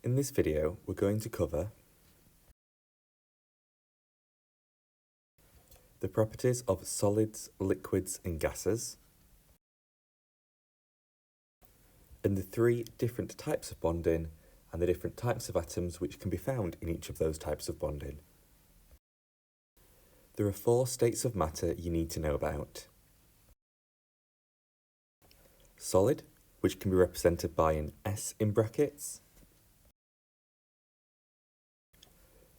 In this video, we're going to cover the properties of solids, liquids and gases, and the three different types of bonding and the different types of atoms which can be found in each of those types of bonding. There are 4 states of matter you need to know about. Solid, which can be represented by an S in brackets.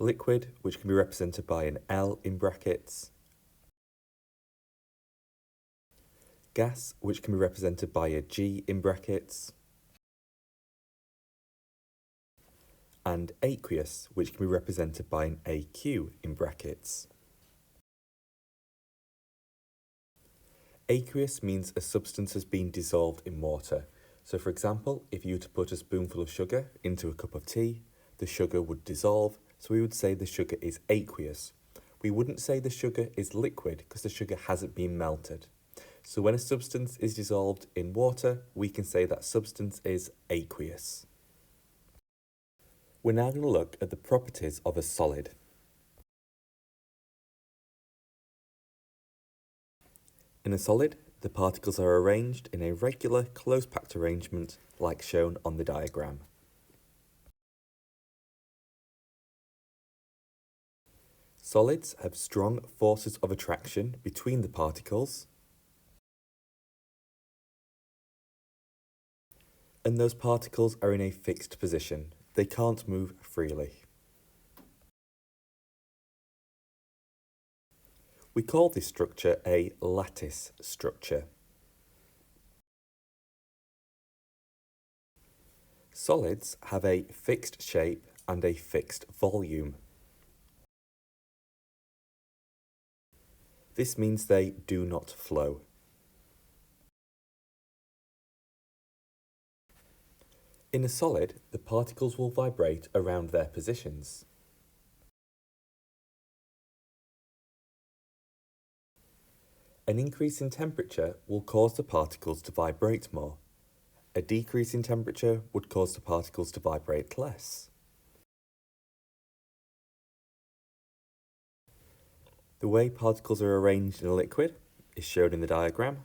Liquid, which can be represented by an L in brackets. Gas, which can be represented by a G in brackets. And aqueous, which can be represented by an AQ in brackets. Aqueous means a substance has been dissolved in water. So for example, if you were to put a spoonful of sugar into a cup of tea, the sugar would dissolve, so we would say the sugar is aqueous. We wouldn't say the sugar is liquid because the sugar hasn't been melted. So when a substance is dissolved in water, we can say that substance is aqueous. We're now going to look at the properties of a solid. In a solid, the particles are arranged in a regular close-packed arrangement like shown on the diagram. Solids have strong forces of attraction between the particles, and those particles are in a fixed position. They can't move freely. We call this structure a lattice structure. Solids have a fixed shape and a fixed volume. This means they do not flow. In a solid, the particles will vibrate around their positions. An increase in temperature will cause the particles to vibrate more. A decrease in temperature would cause the particles to vibrate less. The way particles are arranged in a liquid is shown in the diagram.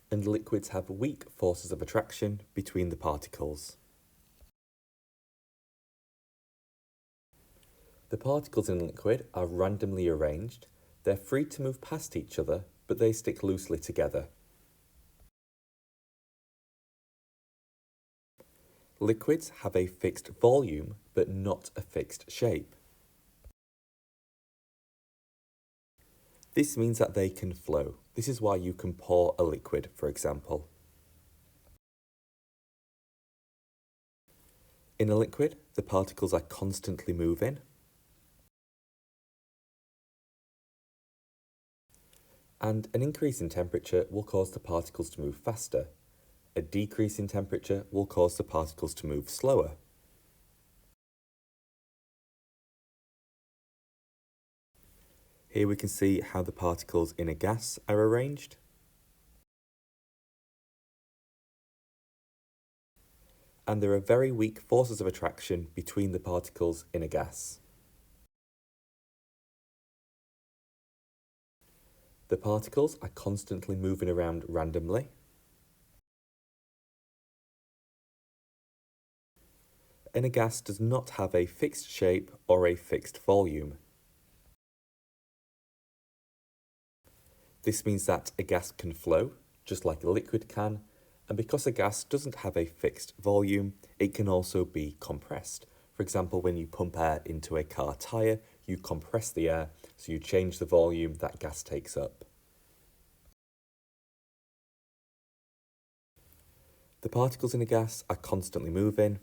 And liquids have weak forces of attraction between the particles. The particles in a liquid are randomly arranged. They're free to move past each other, but they stick loosely together. Liquids have a fixed volume, but not a fixed shape. This means that they can flow. This is why you can pour a liquid, for example. In a liquid, the particles are constantly moving. And an increase in temperature will cause the particles to move faster. A decrease in temperature will cause the particles to move slower. Here we can see how the particles in a gas are arranged. And there are very weak forces of attraction between the particles in a gas. The particles are constantly moving around randomly. And a gas does not have a fixed shape or a fixed volume. This means that a gas can flow, just like a liquid can, and because a gas doesn't have a fixed volume, it can also be compressed. For example, when you pump air into a car tyre, you compress the air, so you change the volume that gas takes up. The particles in a gas are constantly moving.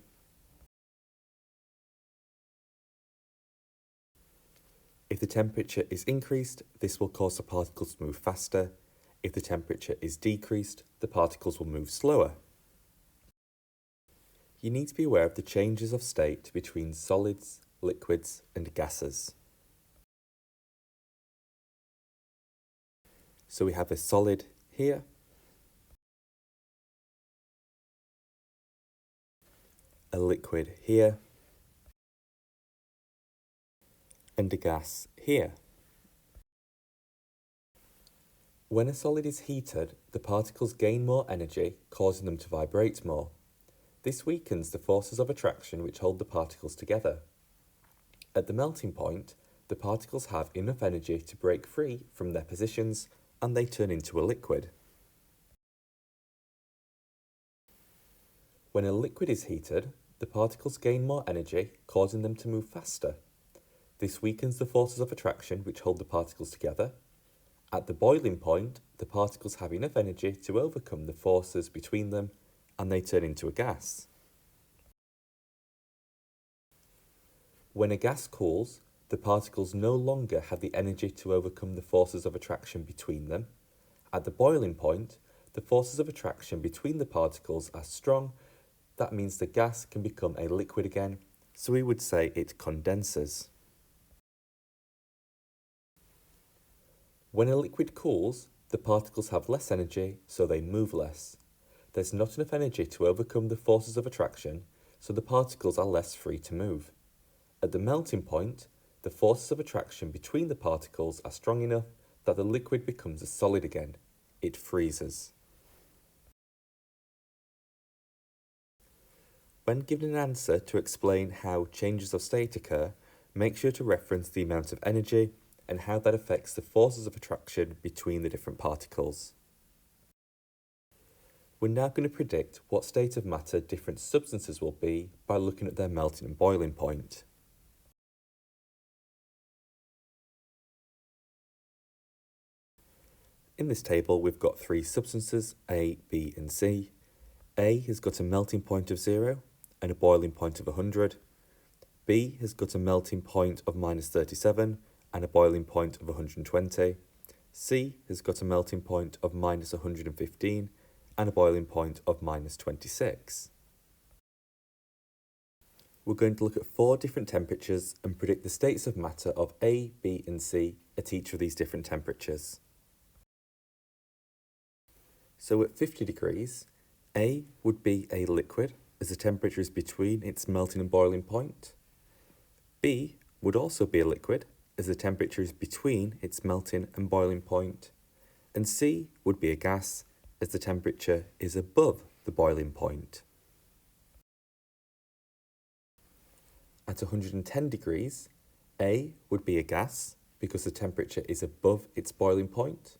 If the temperature is increased, this will cause the particles to move faster. If the temperature is decreased, the particles will move slower. You need to be aware of the changes of state between solids, liquids, and gases. So we have a solid here, a liquid here, and a gas here. When a solid is heated, the particles gain more energy, causing them to vibrate more. This weakens the forces of attraction which hold the particles together. At the melting point, the particles have enough energy to break free from their positions and they turn into a liquid. When a liquid is heated, the particles gain more energy, causing them to move faster. This weakens the forces of attraction which hold the particles together. At the boiling point, the particles have enough energy to overcome the forces between them and they turn into a gas. When a gas cools, the particles no longer have the energy to overcome the forces of attraction between them. At the boiling point, the forces of attraction between the particles are strong. That means the gas can become a liquid again, so we would say it condenses. When a liquid cools, the particles have less energy, so they move less. There's not enough energy to overcome the forces of attraction, so the particles are less free to move. At the melting point, the forces of attraction between the particles are strong enough that the liquid becomes a solid again. It freezes. When given an answer to explain how changes of state occur, make sure to reference the amount of energy and how that affects the forces of attraction between the different particles. We're now going to predict what state of matter different substances will be by looking at their melting and boiling point. In this table, we've got three substances, A, B and C. A has got a melting point of 0 and a boiling point of 100. B has got a melting point of -37 and a boiling point of 120. C has got a melting point of -115 and a boiling point of -26. We're going to look at 4 different temperatures and predict the states of matter of A, B and C at each of these different temperatures. So at 50 degrees, A would be a liquid as the temperature is between its melting and boiling point. B would also be a liquid as the temperature is between its melting and boiling point. And C would be a gas as the temperature is above the boiling point. At 110 degrees, A would be a gas because the temperature is above its boiling point.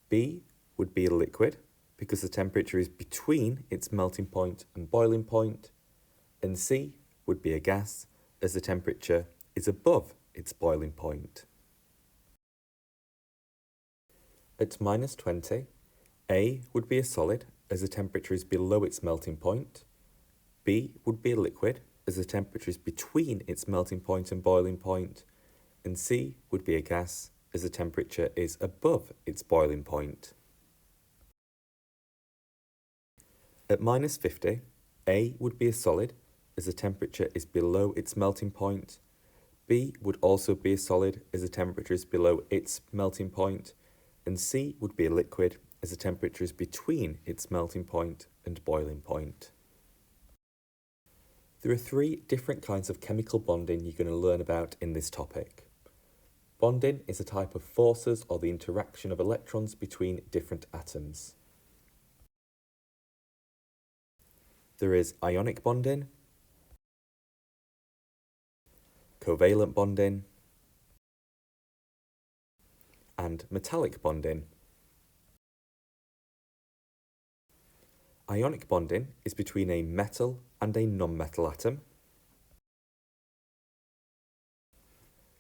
B would be a liquid because the temperature is between its melting point and boiling point, and C would be a gas as the temperature is above its boiling point. At -20, A would be a solid as the temperature is below its melting point. B would be a liquid as the temperature is between its melting point and boiling point, and C would be a gas as the temperature is above its boiling point. At -50, A would be a solid as the temperature is below its melting point. B would also be a solid as the temperature is below its melting point, and C would be a liquid as the temperature is between its melting point and boiling point. There are 3 different kinds of chemical bonding you're going to learn about in this topic. Bonding is a type of forces or the interaction of electrons between different atoms. There is ionic bonding, covalent bonding, and metallic bonding. Ionic bonding is between a metal and a non-metal atom.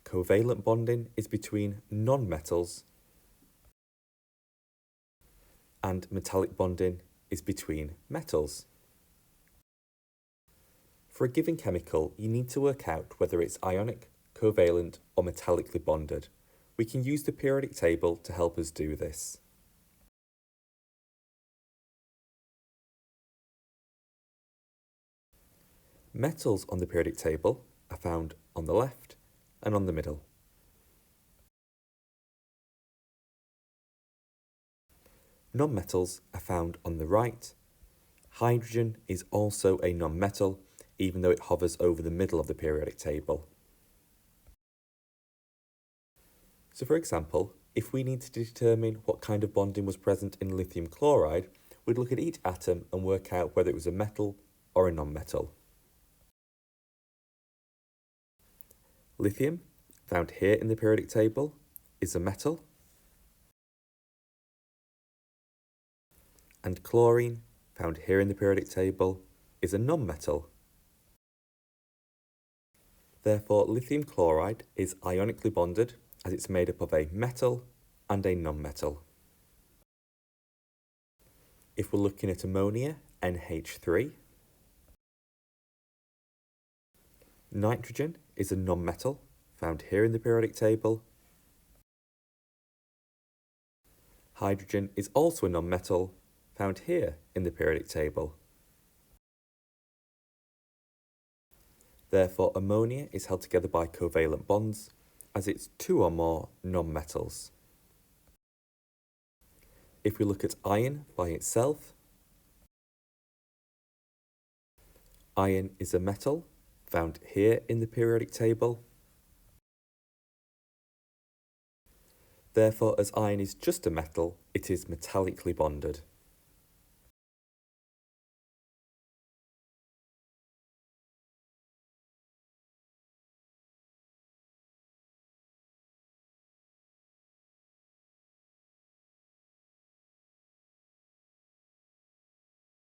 Covalent bonding is between non-metals, and metallic bonding is between metals. For a given chemical, you need to work out whether it's ionic, covalent, or metallically bonded. We can use the periodic table to help us do this. Metals on the periodic table are found on the left and on the middle. Non-metals are found on the right. Hydrogen is also a non-metal, even though it hovers over the middle of the periodic table. So for example, if we need to determine what kind of bonding was present in lithium chloride, we'd look at each atom and work out whether it was a metal or a non-metal. Lithium, found here in the periodic table, is a metal, and chlorine, found here in the periodic table, is a non-metal. Therefore, lithium chloride is ionically bonded as it's made up of a metal and a non-metal. If we're looking at ammonia, NH3, nitrogen is a non-metal, found here in the periodic table. Hydrogen is also a non-metal, found here in the periodic table. Therefore, ammonia is held together by covalent bonds, as it's two or more non-metals. If we look at iron by itself, iron is a metal, found here in the periodic table. Therefore, as iron is just a metal, it is metallically bonded.